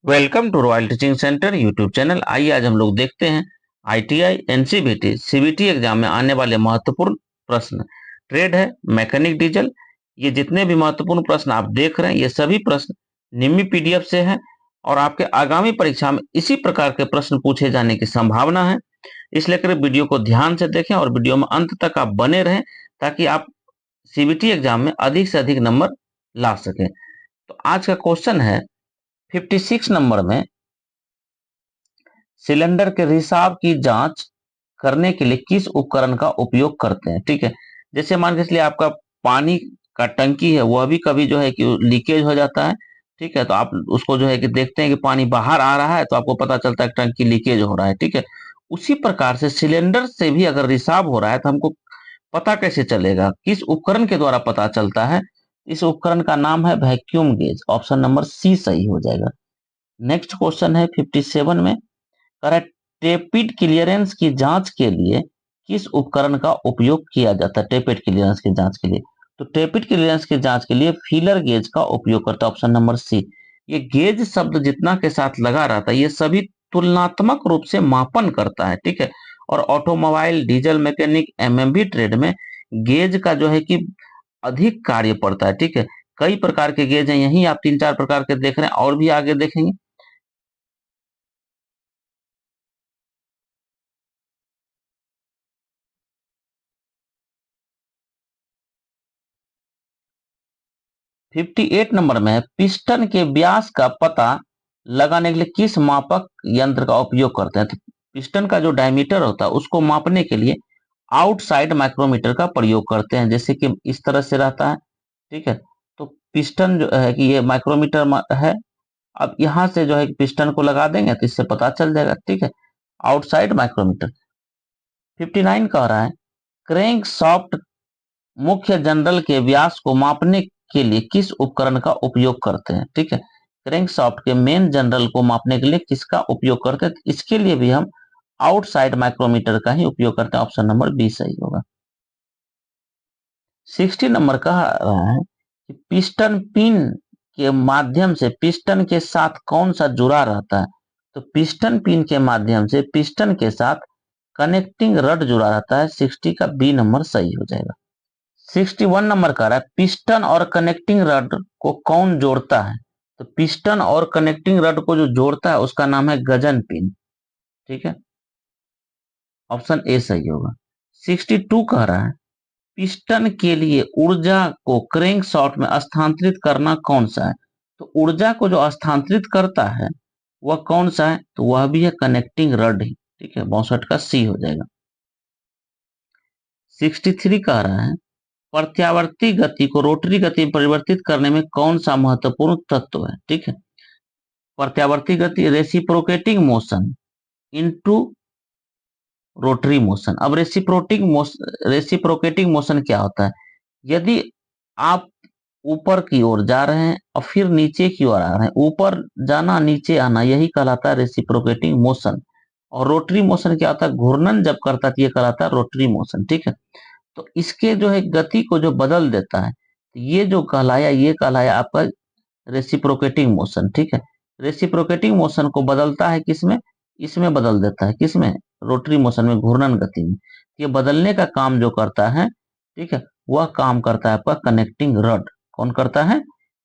Welcome to Royal Teaching Centre YouTube channel. आइए आज हम लोग देखते हैं आईटीआई एनसीबीटी सीबीटी एग्जाम में आने वाले महत्वपूर्ण प्रश्न। ट्रेड है, मैकेनिक, डीजल, ये जितने भी महत्वपूर्ण प्रश्न आप देख रहे हैं ये सभी प्रश्न निम्न पीडीएफ से हैं और आपके आगामी परीक्षा में इसी प्रकार के प्रश्न पूछे जाने की संभावना है। इसलिए कर वीडियो को ध्यान से देखें और वीडियो में अंत तक आप बने रहें ताकि आप सीबीटी एग्जाम में अधिक से अधिक नंबर ला सकें। तो आज का क्वेश्चन है 56 नंबर में, सिलेंडर के रिसाव की जांच करने के लिए किस उपकरण का उपयोग करते हैं। ठीक है, जैसे मान के चलिए आपका पानी का टंकी है, वह भी कभी जो है कि लीकेज हो जाता है। ठीक है, तो आप उसको जो है कि देखते हैं कि पानी बाहर आ रहा है तो आपको पता चलता है कि टंकी लीकेज हो रहा है। ठीक है, उसी प्रकार से सिलेंडर से भी अगर रिसाव हो रहा है तो हमको पता कैसे चलेगा, किस उपकरण के द्वारा पता चलता है। इस उपकरण का नाम है vacuum gauge. Option number C सही हो जाएगा। नेक्स्ट क्वेश्चन है 57 में, करेक्ट, टेपिड क्लियरेंस की जांच के लिए किस उपकरण का उपयोग किया जाता है। टेपिड क्लियरेंस की जांच के लिए, तो टेपिड क्लियरेंस की जांच के लिए फीलर गेज का उपयोग करता है। Option number C. ये गेज शब्द जितना के साथ लगा रहता है ये सभी तुलनात्मक रूप से मापन करता है। ठीक है, और automobile, diesel, mechanic, MMB trade में गेज का जो है कि अधिक कार्य पड़ता है। ठीक है, कई प्रकार के गेज हैं, यही आप तीन चार प्रकार के देख रहे हैं और भी आगे देखेंगे। 58 नंबर में है, पिस्टन के व्यास का पता लगाने के लिए किस मापक यंत्र का उपयोग करते हैं। तो पिस्टन का जो डायमीटर होता है उसको मापने के लिए आउटसाइड माइक्रोमीटर का प्रयोग करते हैं, जैसे कि इस तरह से रहता है। ठीक है, तो पिस्टन जो है कि ये माइक्रोमीटर है। अब यहां से जो है कि पिस्टन को लगा देंगे तो इससे पता चल जाएगा। ठीक है, आउटसाइड माइक्रोमीटर। 59 कह रहा है, क्रैंक सॉफ्ट मुख्य जनरल के व्यास को मापने के लिए किस उपकरण का उपयोग करते हैं। ठीक है, क्रैंकशाफ्ट के मेन जनरल को मापने के लिए किसका उपयोग करते हैं, तो इसके लिए भी हम आउटसाइड माइक्रोमीटर का ही उपयोग करते हैं। ऑप्शन नंबर बी सही होगा। 60 नंबर कह रहा है कि पिस्टन पिन के माध्यम से पिस्टन के साथ कौन सा जुड़ा रहता है। तो पिस्टन पिन के माध्यम से पिस्टन के साथ कनेक्टिंग रड जुड़ा रहता है। 60 का बी नंबर सही हो जाएगा। 61 नंबर कह रहा है, पिस्टन और कनेक्टिंग रड को कौन जोड़ता है। तो पिस्टन और कनेक्टिंग रड को जो जोड़ता है उसका नाम है गजन पिन। ठीक है, ऑप्शन ए सही होगा। 62 कह रहा है, पिस्टन के लिए ऊर्जा को क्रैंक शॉफ्ट में स्थानांतरित करना कौन सा है। तो ऊर्जा को जो स्थानांतरित करता है वह कौन सा है, तो वह भी है कनेक्टिंग रड ही। ठीक है, 62 का सी हो जाएगा। 63 कह रहा है, प्रत्यावर्ती गति को रोटरी गति में परिवर्तित करने में कौन सा महत्वपूर्ण तत्व है। ठीक है, प्रत्यावर्ती गति reciprocating motion into rotary motion. अब रेसिप्रोकेटिंग मोशन क्या होता है, यदि आप ऊपर की ओर जा रहे हैं और फिर नीचे की ओर आ रहे हैं, ऊपर जाना नीचे आना, यही कहलाता है रेसिप्रोकेटिंग मोशन। और रोटरी मोशन क्या होता है, घूर्णन जब करता है तो ये कहलाता है रोटरी मोशन। ठीक है, तो इसके जो है गति को जो बदल देता है, ये जो कहलाया ये कहलाया आपका रेसिप्रोकेटिंग मोशन। ठीक है, रेसिप्रोकेटिंग मोशन को बदलता है किसमें, इसमें बदल देता है, किसमें, रोटरी मोशन में, घूर्णन गति में। ये बदलने का काम जो करता है, ठीक है, वह काम करता है आपका कनेक्टिंग रड। कौन करता है,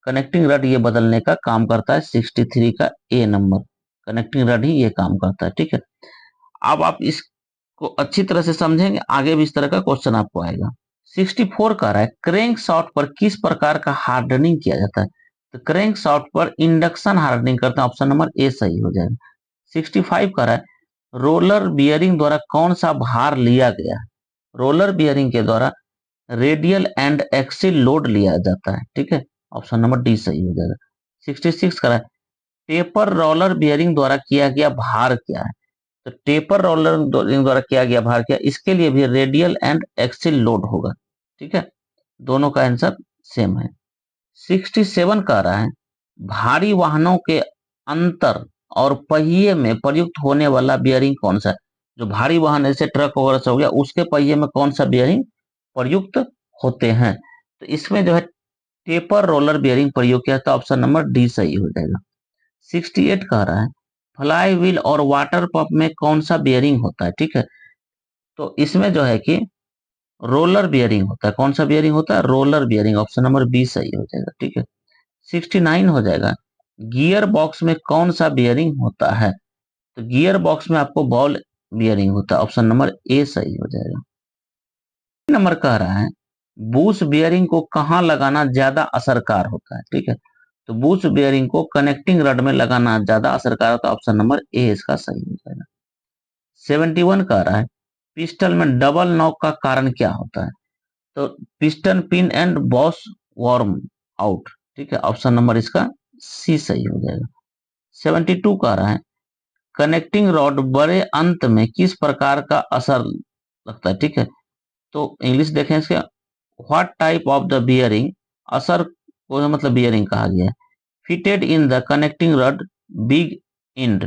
कनेक्टिंग रड ये बदलने का काम करता है। 63 का ए नंबर, कनेक्टिंग रड ही ये काम करता है। ठीक है, अब आप इसको अच्छी तरह से समझेंगे, आगे भी इस तरह का क्वेश्चन आपको आएगा। 64 कह रहा है, क्रैंक शॉफ्ट पर किस प्रकार का हार्डनिंग किया जाता है। तो क्रैंक शॉफ्ट पर इंडक्शन हार्डनिंग करते हैं। ऑप्शन नंबर ए सही हो जाएगा। 65 कह रहा है, रोलर बियरिंग द्वारा कौन सा भार लिया गया है। रोलर बियरिंग के द्वारा रेडियल एंड एक्सिल लोड लिया जाता है। ठीक है, ऑप्शन नंबर डी सही हो जाएगा। 66 कह रहा है, टेपर रोलर बियरिंग द्वारा किया गया भार क्या है। तो टेपर रोलर बियरिंग द्वारा किया गया भार क्या, इसके लिए भी रेडियल एंड एक्सिल लोड होगा। ठीक है, दोनों का आंसर सेम है। 67 कह रहा है, भारी वाहनों के अंतर और पहिए में प्रयुक्त होने वाला बियरिंग कौन सा है। जो भारी वाहन जैसे ट्रक वगैरह से हो गया, उसके पहिए में कौन सा बियरिंग प्रयुक्त होते हैं। तो इसमें जो है टेपर रोलर बियरिंग प्रयोग किया था। ऑप्शन नंबर डी सही हो जाएगा। 68 कह रहा है फ्लाई व्हील और वाटर पंप में कौन सा बियरिंग होता है, ठीक है। तो इसमें जो है कि रोलर बियरिंग होता है। कौन सा बियरिंग होता है? Roller bearing. Option number B सही हो जाएगा, ठीक है। 69 हो जाएगा गियर बॉक्स में कौन सा बियरिंग होता है? तो गियर बॉक्स में आपको बॉल बियरिंग होता है। ऑप्शन नंबर ए सही हो जाएगा। नंबर कह रहा है बूश बियरिंग को कहाँ लगाना ज्यादा असरकार होता है, ठीक है। तो बूश बियरिंग को कनेक्टिंग रड में लगाना ज्यादा असरकार होता है। ऑप्शन नंबर ए इसका सही हो जाएगा। 71 कह रहा है पिस्टल में डबल नॉक का कारण क्या होता है? तो piston pin and boss warm out, ठीक है। ऑप्शन नंबर इसका सी सही हो जाएगा। 72 कह रहा है कनेक्टिंग रॉड बड़े अंत में किस प्रकार का असर लगता है, ठीक है। तो इंग्लिश देखें इसके what type of the bearing, असर को मतलब बियरिंग कहा गया है। Fitted in the connecting rod big end,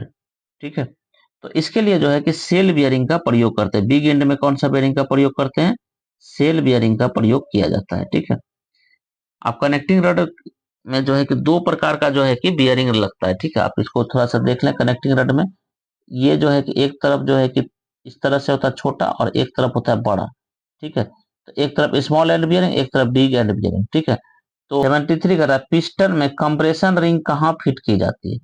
ठीक है। तो इसके लिए जो है कि सेल बियरिंग का प्रयोग करते हैं। बिग एंड में कौन सा बियरिंग का प्रयोग करते हैं? सेल बियरिंग का प्रयोग किया जाता है, ठीक है। आप कनेक्टिंग रड में जो है कि दो प्रकार का जो है कि बियरिंग लगता है, ठीक है। आप इसको थोड़ा सा देख लें। कनेक्टिंग रड में ये जो है कि एक तरफ जो है कि इस तरह से होता है छोटा और एक तरफ होता है बड़ा, ठीक है। तो एक तरफ स्मॉल एंड बियरिंग, एक तरफ बिग एंड बियरिंग, ठीक है। तो 73 का पिस्टन में कंप्रेशन रिंग कहाँ फिट की जाती है?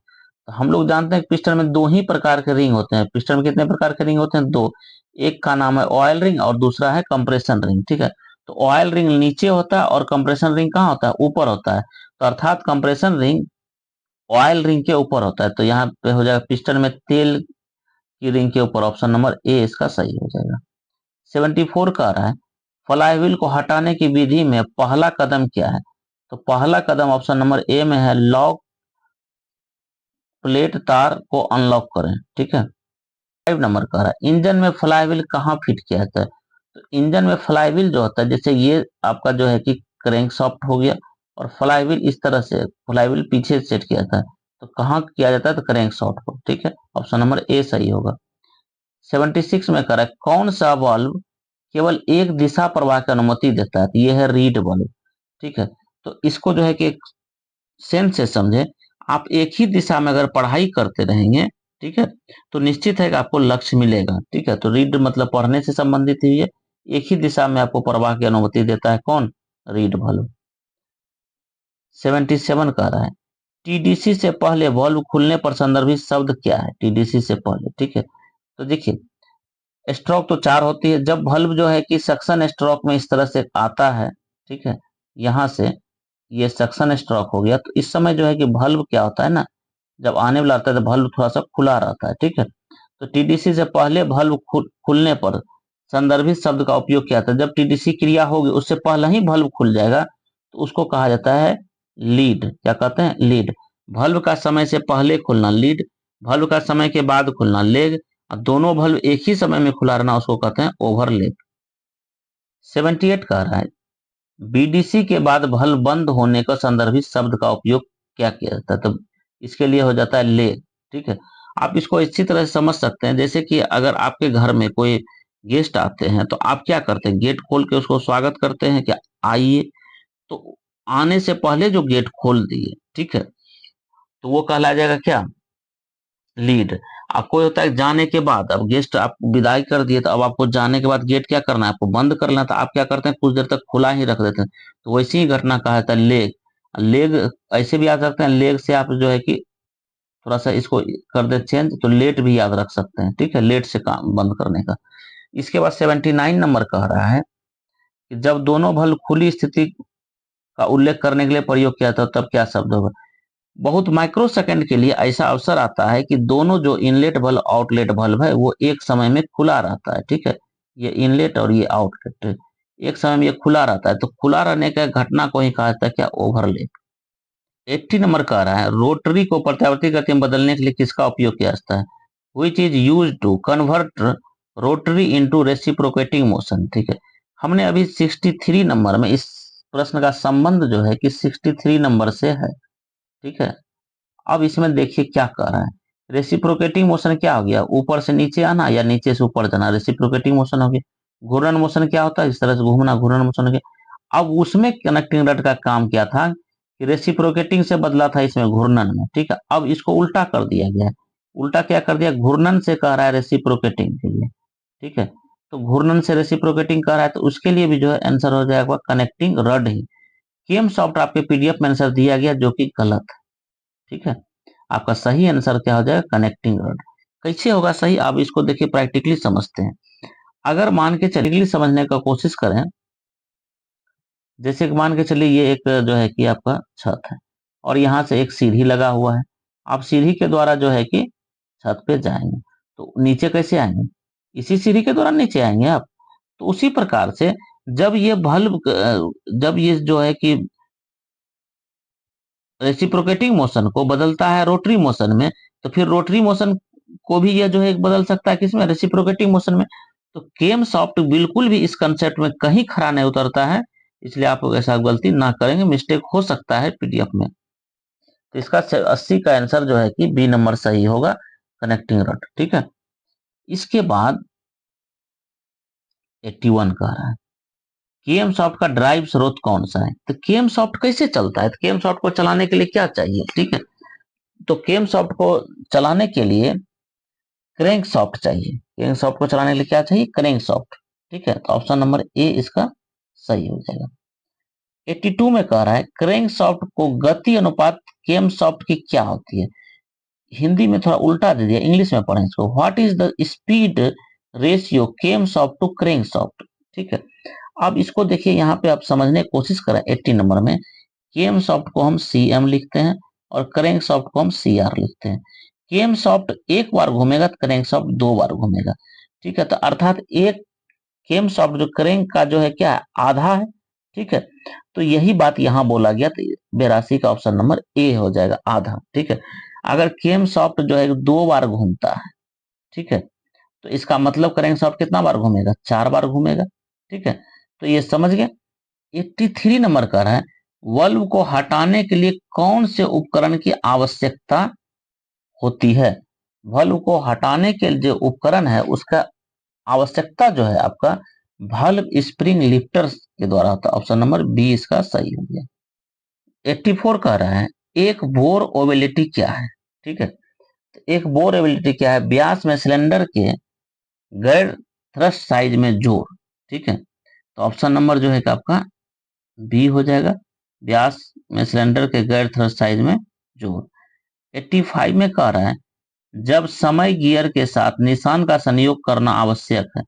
तो हम लोग जानते हैं कि पिस्टन में दो ही प्रकार के रिंग होते हैं। पिस्टन में कितने प्रकार के रिंग होते हैं? दो। एक का नाम है ऑयल रिंग और दूसरा है कंप्रेशन रिंग, ठीक है। तो ऑयल रिंग नीचे होता है और कंप्रेशन रिंग कहाँ होता है? ऊपर होता है। तो अर्थात कंप्रेशन रिंग ऑयल रिंग के ऊपर होता है। तो यहाँ पे हो जाएगा पिस्टन में तेल की रिंग के ऊपर। ऑप्शन नंबर ए इसका सही हो जाएगा। 74 का रहा है फ्लाईव्हील को हटाने की विधि में पहला कदम क्या है? तो पहला कदम ऑप्शन नंबर ए में है लॉक प्लेट तार को अनलॉक करें, ठीक है। 5 नंबर का रहा है इंजन में फ्लाईव्हील कहाँ फिट किया जाता है? तो इंजन में फ्लाईव्हील जो होता है, जैसे ये आपका जो है कि क्रैंक सॉफ्ट हो गया और फ्लाईव्हील इस तरह से फ्लाईव्हील पीछे सेट किया जाता है। तो कहाँ किया जाता है? तो क्रैंक सॉफ्ट को, ठीक है। ऑप्शन नंबर ए सही होगा। 76 में कह रहा है कौन सा बल्ब केवल एक दिशा प्रवाह की अनुमति देता है? तो यह है रीड बल्ब, ठीक है। तो इसको जो है कि एक सेंस से समझे। आप एक ही दिशा में अगर पढ़ाई करते रहेंगे, ठीक है, तो निश्चित है कि आपको लक्ष्य मिलेगा, ठीक है। तो रीड मतलब पढ़ने से संबंधित ही है। एक ही दिशा में आपको प्रवाह की अनुमति देता है कौन? Read bulb. 77 कह रहा है टीडीसी से पहले बल्ब खुलने पर संदर्भित शब्द क्या है? टीडीसी से पहले, ठीक है। तो देखिए स्ट्रोक तो चार होती है। जब बल्ब जो है कि सक्शन स्ट्रोक में इस तरह से आता है, ठीक है, यहां से ये सक्शन स्ट्रोक हो गया, तो इस समय जो है कि बल्ब क्या होता है ना, जब आने वाला आता है तो बल्ब थोड़ा सा खुला रहता है, ठीक है। तो टीडीसी से पहले बल्ब खुलने पर संदर्भित शब्द का उपयोग किया था। जब टीडीसी क्रिया होगी उससे पहले ही बल्ब खुल जाएगा तो उसको कहा जाता है लीड। क्या कहते हैं? लीड। बल्ब का समय से पहले खुलना लीड, बल्ब का समय के बाद खुलना लेग, और दोनों बल्ब एक ही समय में खुला रहना उसको कहते हैं ओवरलेप। 78 कह रहा है बीडीसी के बाद बल्ब बंद होने का संदर्भित शब्द का उपयोग क्या किया जाता है? तो इसके लिए हो जाता है लेग, ठीक है। आप इसको इसी तरह से समझ सकते हैं जैसे कि अगर आपके घर में कोई गेस्ट आते हैं तो आप क्या करते हैं? गेट खोल के उसको स्वागत करते हैं कि आइए। तो आने से पहले जो गेट खोल दिए, ठीक है, तो वो कहला जाएगा क्या? लीड। आपको होता है जाने के बाद, अब गेस्ट आप विदाई कर दिए तो अब आपको जाने के बाद गेट क्या करना है? आपको बंद करना है। तो आप क्या करते हैं? कुछ देर तक खुला ही रख देते हैं। तो वैसी ही घटना कहा जाता है लेग। लेग ऐसे भी याद रखते हैं, लेग से आप जो है कि थोड़ा सा इसको कर दे चेंज, तो लेट भी याद रख सकते हैं, ठीक है, लेट से काम बंद करने का। इसके बाद 79 नंबर कह रहा है कि जब दोनों बल्ब खुली स्थिति का उल्लेख करने के लिए प्रयोग किया था तब क्या शब्द होगा? बहुत माइक्रो सेकंड के लिए ऐसा अवसर आता है कि दोनों जो इनलेट बल्ब आउटलेट बल्ब है वो एक समय में खुला रहता है, ठीक है। ये इनलेट और ये आउटलेट एक समय में ये खुला रहता है। तो खुला रहने का घटना को ही कहा जाता है क्या? ओवरलेप। 80 नंबर कह रहा है रोटरी को प्रत्यावर्ती गति में बदलने के लिए किसका उपयोग किया जाता है? Which is use to convert rotary into reciprocating motion, ठीक है। हमने अभी 63 नंबर में इस प्रश्न का संबंध जो है कि 63 नंबर से है, ठीक है। अब इसमें देखिए क्या कर रहा है। रेसिप्रोकेटिंग मोशन क्या हो गया? ऊपर से नीचे आना या नीचे से ऊपर जाना, रेसिप्रोकेटिंग मोशन हो गया। घूर्णन मोशन क्या होता है? इस तरह से घूमना, घूर्णन मोशन हो गया। अब उसमें कनेक्टिंग रड का काम क्या था कि रेसिप्रोकेटिंग से बदला था इसमें घूर्णन में, ठीक है। अब इसको उल्टा कर दिया गया है। उल्टा क्या कर दिया, घूर्णन से कह रहा है रेसिप्रोकेटिंग के लिए, ठीक है। तो घूर्णन से रेसिप्रोकेटिंग कर रहा है तो उसके लिए भी जो है आंसर हो जाएगा कनेक्टिंग रड ही। केम सॉफ्ट आपके पीडीएफ में आंसर दिया गया जो कि गलत है, ठीक है। आपका सही आंसर क्या हो जाएगा, कनेक्टिंग रड। कैसे होगा सही, आप इसको देखिए प्रैक्टिकली समझते हैं। अगर मान के चलिए समझने का कोशिश करें, जैसे कि मान के चलिए ये एक जो है कि आपका छत है और यहाँ से एक सीढ़ी लगा हुआ है। आप सीढ़ी के द्वारा जो है कि छत पे जाएंगे, तो नीचे कैसे आएंगे, इसी सीढ़ी के द्वारा नीचे आएंगे आप। तो उसी प्रकार से जब ये बल्ब जब ये जो है कि रेसिप्रोकेटिंग मोशन को बदलता है रोटरी मोशन में, तो फिर रोटरी मोशन को भी ये जो है बदल सकता है किसमें, रेसिप्रोकेटिंग मोशन में। तो केम सॉफ्ट बिल्कुल भी इस कंसेप्ट में कहीं खरा नहीं उतरता है, इसलिए आप लोग ऐसा गलती ना करेंगे, मिस्टेक हो सकता है पीडीएफ में। तो इसका 80 का आंसर जो है कि बी नंबर सही होगा, कनेक्टिंग रड, ठीक है। इसके बाद 81 कह रहा है केम सॉफ्ट का ड्राइव स्रोत कौन सा है। तो केम सॉफ्ट कैसे चलता है, तो केम सॉफ्ट को चलाने के लिए क्या चाहिए, ठीक है। तो केम सॉफ्ट को चलाने के लिए क्रैंक सॉफ्ट चाहिए। क्रैंक सॉफ्ट को चलाने के लिए क्या चाहिए, क्रैंक सॉफ्ट, ठीक है। तो ऑप्शन नंबर ए इसका सही हो जाएगा। 82 में कह रहा है क्रैंक सॉफ्ट को गति अनुपात केम सॉफ्ट की क्या होती है। हिंदी में थोड़ा उल्टा दे दिया, इंग्लिश में पढ़ें इसको। What is the speed ratio cam shaft to crank shaft, ठीक है। अब इसको देखिए यहाँ पे आप समझने की कोशिश करें। 80 नंबर में केम सॉफ्ट को हम सीएम लिखते हैं और क्रैंक सॉफ्ट को हम सीआर लिखते हैं। केम सॉफ्ट एक बार घूमेगा तो क्रैंक सॉफ्ट 2 बार घूमेगा, ठीक है। तो अर्थात एक केम सॉफ्ट जो क्रैंक का जो है क्या है, आधा है, ठीक है। तो यही बात यहाँ बोला गया, तो 82 का ऑप्शन नंबर ए हो जाएगा, आधा, ठीक है। अगर केम सॉफ्ट जो है 2 बार घूमता है, ठीक है, तो इसका मतलब क्रैंक सॉफ्ट कितना बार घूमेगा, 4 बार घूमेगा, ठीक है। तो ये समझ गए। 83 नंबर का है बल्ब को हटाने के लिए कौन से उपकरण की आवश्यकता होती है। बल्ब को हटाने के जो उपकरण है उसका आवश्यकता जो है आपका बल्ब स्प्रिंग लिफ्टर के द्वारा होता है। ऑप्शन नंबर बी इसका सही हो गया। 84 कह रहा है एक बोर ओबिलिटी क्या है, ठीक है। तो एक बोर ओबिलिटी क्या है, व्यास में सिलेंडर के गैर थ्रस्ट साइज में जोर, ठीक है। तो ऑप्शन नंबर जो है कि आपका बी हो जाएगा, व्यास में सिलेंडर के गैर थ्रस्ट साइज में जोर। 85 में कह रहा है जब समय गियर के साथ निशान का संयोग करना आवश्यक है,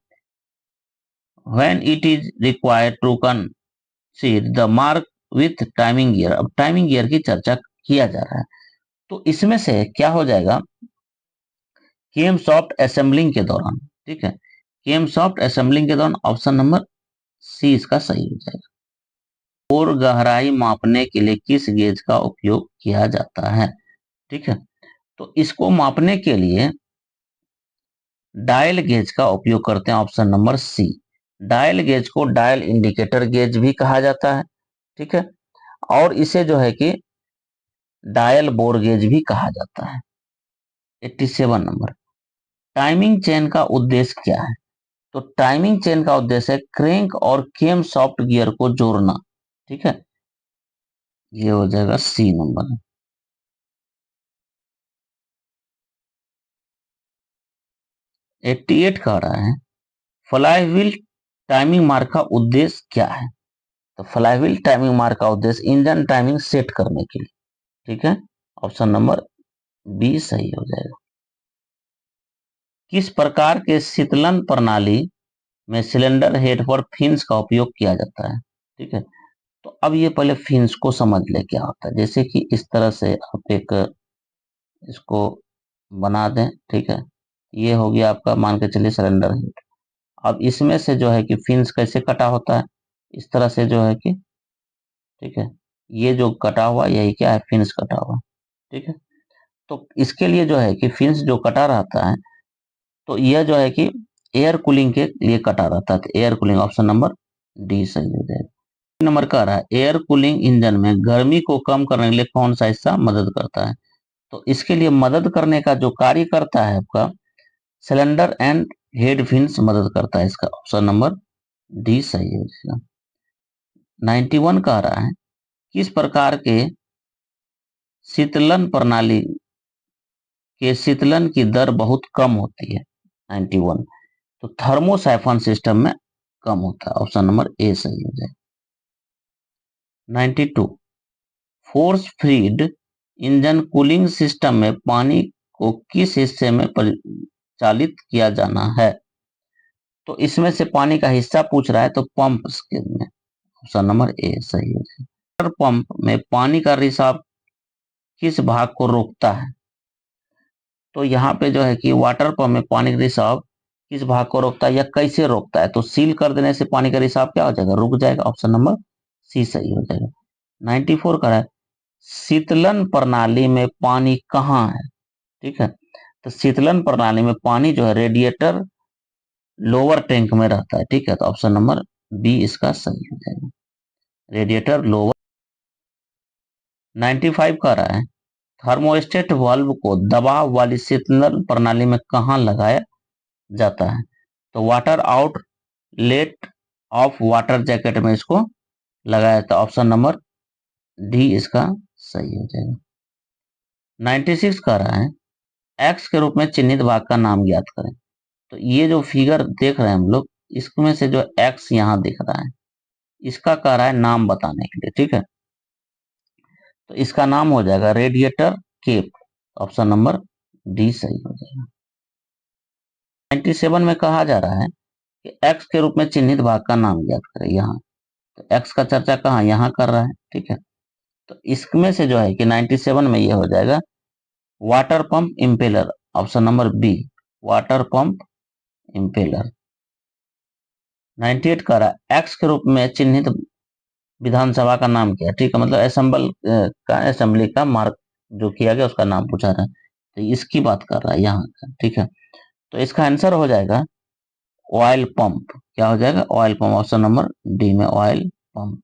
when it is required to concede the mark with timing gear. अब टाइमिंग गियर की चर्चा किया जा रहा है, तो इसमें से क्या हो जाएगा, केम सॉफ्ट असेंबलिंग के दौरान, ठीक है। केम सॉफ्ट असेंबलिंग के दौरान ऑप्शन नंबर सी इसका सही हो जाएगा। और गहराई मापने के लिए किस गेज का उपयोग किया जाता है, ठीक है। तो इसको मापने के लिए डायल गेज का उपयोग करते हैं, option number C. Dial gauge को डायल इंडिकेटर गेज भी कहा जाता है, ठीक है। और इसे जो है कि डायल बोर गेज भी कहा जाता है। 87 नंबर टाइमिंग चेन का उद्देश्य क्या है। तो टाइमिंग चेन का उद्देश्य है क्रैंक और केम सॉफ्ट गियर को जोड़ना, ठीक है। ये हो जाएगा सी नंबर। 88 कह रहा है फ्लाईव्हील टाइमिंग मार्क का उद्देश्य क्या है। तो फ्लाईव्हील टाइमिंग मार्क का उद्देश्य इंजन टाइमिंग सेट करने के लिए, ठीक है। ऑप्शन नंबर बी सही हो जाएगा। किस प्रकार के शीतलन प्रणाली में सिलेंडर हेड पर फिन्स का उपयोग किया जाता है, ठीक है। तो अब ये पहले फिन्स को समझ ले क्या होता है। जैसे कि इस तरह से आप एक इसको बना दें, ठीक है। ये हो गया आपका, मान के चलिए सिलेंडर हेड। अब इसमें से जो है कि फिन्स कैसे कटा होता है, इस तरह से जो है कि, ठीक है, ये जो कटा हुआ यही क्या है, फिन्स कटा हुआ, ठीक है। तो इसके लिए जो है कि फिन्स जो कटा रहता है, तो यह जो है कि एयर कूलिंग के लिए कटा रहता है। तो air cooling option number D सही हो जाएगा। नंबर का रहा है एयर कूलिंग इंजन में गर्मी को कम करने के लिए कौन सा हिस्सा मदद करता है। तो इसके लिए मदद करने का जो कार्य करता है आपका सिलेंडर एंड हेड फिन्स मदद करता है। इसका ऑप्शन नंबर डी सही हो जाएगा। 91 कह रहा है किस प्रकार के शीतलन प्रणाली के शीतलन की दर बहुत कम होती है 91। तो थर्मोसाइफन सिस्टम में कम होता है, ऑप्शन नंबर ए सही हो जाएगा। 92 force feed engine cooling system में पानी को किस हिस्से में परिचालित किया जाना है? तो इसमें से पानी का हिस्सा पूछ रहा है, तो पंप के में ऑप्शन नंबर ए सही हो जाएगा। वाटर पंप में पानी का रिसाव किस भाग को रोकता है? तो यहाँ पे जो है कि वाटर पंप में पानी का रिसाव किस भाग को रोकता है या कैसे रोकता है? तो सील कर देने से पानी का रिसाव क्या हो जाएगा? रुक जाएगा, ऑप्शन नंबर सी सही हो जाएगा। 94 का है शीतलन प्रणाली में पानी कहाँ है? ठीक है, तो शीतलन प्रणाली में पानी जो है रेडिएटर लोअर टैंक में रहता है। ठीक है, तो ऑप्शन नंबर बी इसका सही हो जाएगा, रेडिएटर लोअर। 95 का रहा है थर्मोस्टेट वाल्व को दबाव वाली शीतलन प्रणाली में कहाँ लगाया जाता है? तो water outlet of water jacket में इसको लगाया जाता है, ऑप्शन नंबर डी इसका सही हो जाएगा। 96 का रहा है एक्स के रूप में चिन्हित भाग का नाम ज्ञात करें। तो ये जो फिगर देख रहे हैं हम लोग, इसमें से जो एक्स यहाँ दिख रहा है, इसका कह रहा है नाम बताने के लिए। ठीक है, तो इसका नाम हो जाएगा radiator cap, option number D सही हो जाएगा। 97 में कहा जा रहा है कि एक्स के रूप में चिन्हित भाग का नाम ज्ञात करें। यहाँ तो एक्स का चर्चा कहाँ? यहाँ कर रहा है। ठीक है, तो इसमें से जो है कि 97 में ये हो जाएगा water pump impeller, option number B water pump impeller. 98 का रहा एक्स के रूप में चिन्हित विधानसभा का नाम क्या है? ठीक है, मतलब असेंबली का मार्क जो किया गया उसका नाम पूछा रहा है, तो इसकी बात कर रहा है यहाँ का। ठीक है, तो इसका आंसर हो जाएगा ऑयल पंप। क्या हो जाएगा? Oil pump, option number D में ऑयल पंप।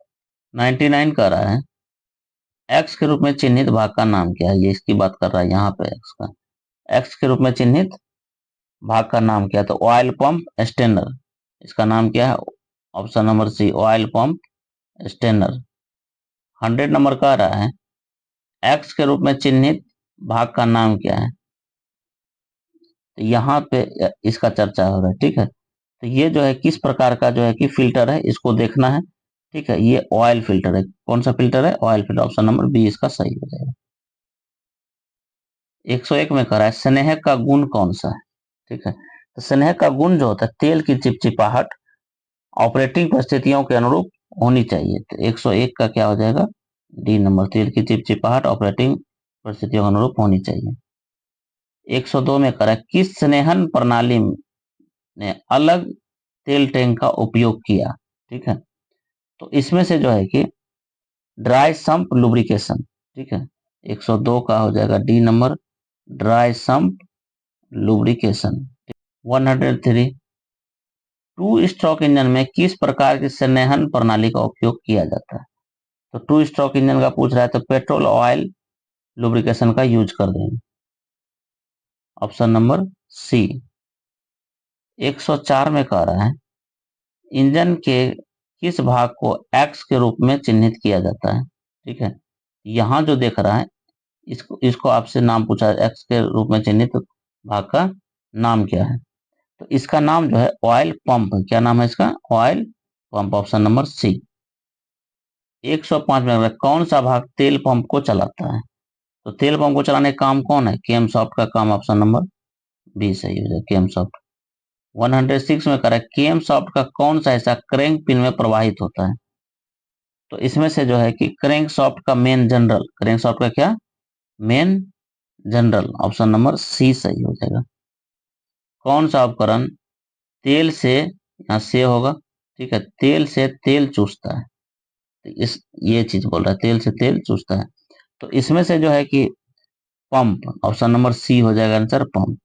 99 का रहा है एक्स के रूप में चिन्हित भाग का नाम क्या है? ये इसकी बात कर रहा है यहाँ पे एक्स का। एक्स के रूप में चिन्हित भाग का नाम क्या है? तो ऑयल पंप स्टेनर, इसका नाम क्या है? Option number C oil pump strainer. 100 number का रहा है एक्स के रूप में चिन्हित भाग का नाम क्या है? तो यहाँ पे इसका चर्चा हो रहा है। ठीक है, तो ये जो है किस प्रकार का जो है कि फिल्टर है, इसको देखना है। ठीक है, ये ऑयल फिल्टर है। कौन सा फिल्टर है? Oil filter, option number B इसका सही हो जाएगा। 101 में करा है स्नेह का गुण कौन सा है? ठीक है, तो स्नेह का गुण जो होता है तेल की चिपचिपाहट ऑपरेटिंग परिस्थितियों के अनुरूप होनी चाहिए। तो 101 का क्या हो जाएगा? डी नंबर, तेल की चिपचिपाहट ऑपरेटिंग परिस्थितियों के अनुरूप होनी चाहिए। 102 में करा किस स्नेहन प्रणाली ने अलग तेल टैंक का उपयोग किया? ठीक है, तो इसमें से जो है कि ड्राई सम्प लुब्रिकेशन। ठीक है, 102 का हो जाएगा D number, dry sump lubrication. 103 two stroke engine में किस प्रकार की संवहन प्रणाली का उपयोग किया जाता है? तो टू स्ट्रोक इंजन का पूछ रहा है, तो पेट्रोल ऑयल लुब्रिकेशन का यूज कर देंगे, ऑप्शन नंबर सी। 104 में कह रहा है इंजन के किस भाग को एक्स के रूप में चिन्हित किया जाता है? ठीक है, यहाँ जो देख रहा है इसको आपसे नाम पूछा है, एक्स के रूप में चिन्हित भाग का नाम क्या है? तो इसका नाम जो है ऑयल पंप है। क्या नाम है इसका? Oil pump, option number C. 105 में कौन सा भाग तेल पंप को चलाता है? तो तेल पंप को चलाने का काम कौन है? केम सॉफ्ट का काम, ऑप्शन नंबर बी सही हो जाए, केम सॉफ्ट। 106 में करें केम सॉफ्ट का कौन सा हिस्सा क्रैंक पिन में प्रवाहित होता है? तो इसमें से जो है कि क्रैंक सॉफ्ट का मेन जनरल, क्रैंक सॉफ्ट का क्या? Main journal, option number C सही हो जाएगा। कौन सा उपकरण तेल से, यहाँ से होगा, ठीक है, तेल से तेल चूसता है? तो ये चीज बोल रहा है तेल से तेल चूसता है। तो इसमें से जो है कि पंप, ऑप्शन नंबर सी हो जाएगा आंसर, पंप।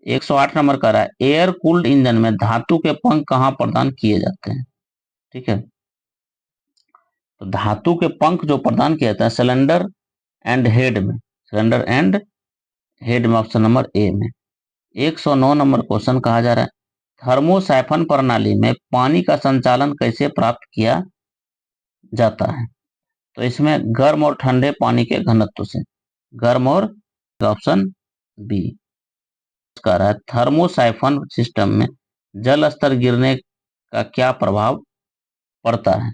108 नंबर का रहा है एयर कूल्ड इंजन में धातु के पंख कहाँ प्रदान किए जाते हैं? ठीक है, तो धातु के पंख जो प्रदान किए जाते हैं सिलेंडर एंड हेड में, सिलेंडर एंड हेड में, ऑप्शन नंबर ए में। 109 नंबर क्वेश्चन कहा जा रहा है थर्मोसाइफन प्रणाली में पानी का संचालन कैसे प्राप्त किया जाता है? तो इसमें गर्म और ठंडे पानी के घनत्व से। गर्म और ऑप्शन बी। कह रहा है थर्मोसाइफन सिस्टम में जल स्तर गिरने का क्या प्रभाव पड़ता है?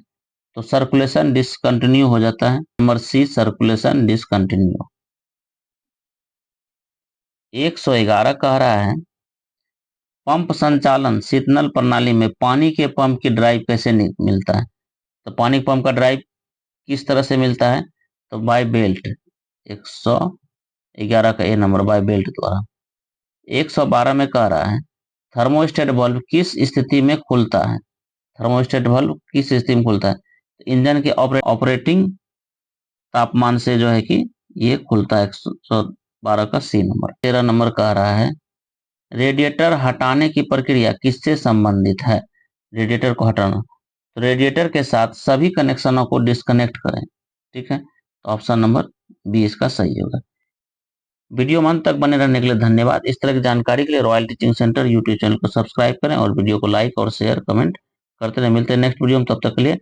तो सर्कुलेशन डिसकंटिन्यू हो जाता है। Number C, circulation discontinue. 111 कह रहा है पंप संचालन शीतनल प्रणाली में पानी के पंप की ड्राइव कैसे मिलता है? तो पानी पंप का ड्राइव किस तरह से मिलता है? तो बाय बेल्ट। 111 का ए नंबर, बाय बेल्ट द्वारा। 112 में कह रहा है थर्मोस्टेट वाल्व किस स्थिति में खुलता है? थर्मोस्टेट वाल्व किस स्थिति में खुलता है? तो इंजन के ऑपरेटिंग तापमान से जो है कि ये खुलता है। 112 का सी नंबर। 13 नंबर कह रहा है रेडिएटर हटाने की प्रक्रिया किससे संबंधित है? रेडिएटर को हटाना, तो रेडिएटर के साथ सभी कनेक्शनों को डिस्कनेक्ट करें। ठीक है, तो ऑप्शन नंबर बी इसका सही होगा। वीडियो में अंत तक बने रहने के लिए धन्यवाद। इस तरह की जानकारी के लिए royal Teaching Centre YouTube channel को सब्सक्राइब करें और वीडियो को लाइक और शेयर कमेंट करते रहें। मिलते हैं नेक्स्ट वीडियो में, तब तक के लिए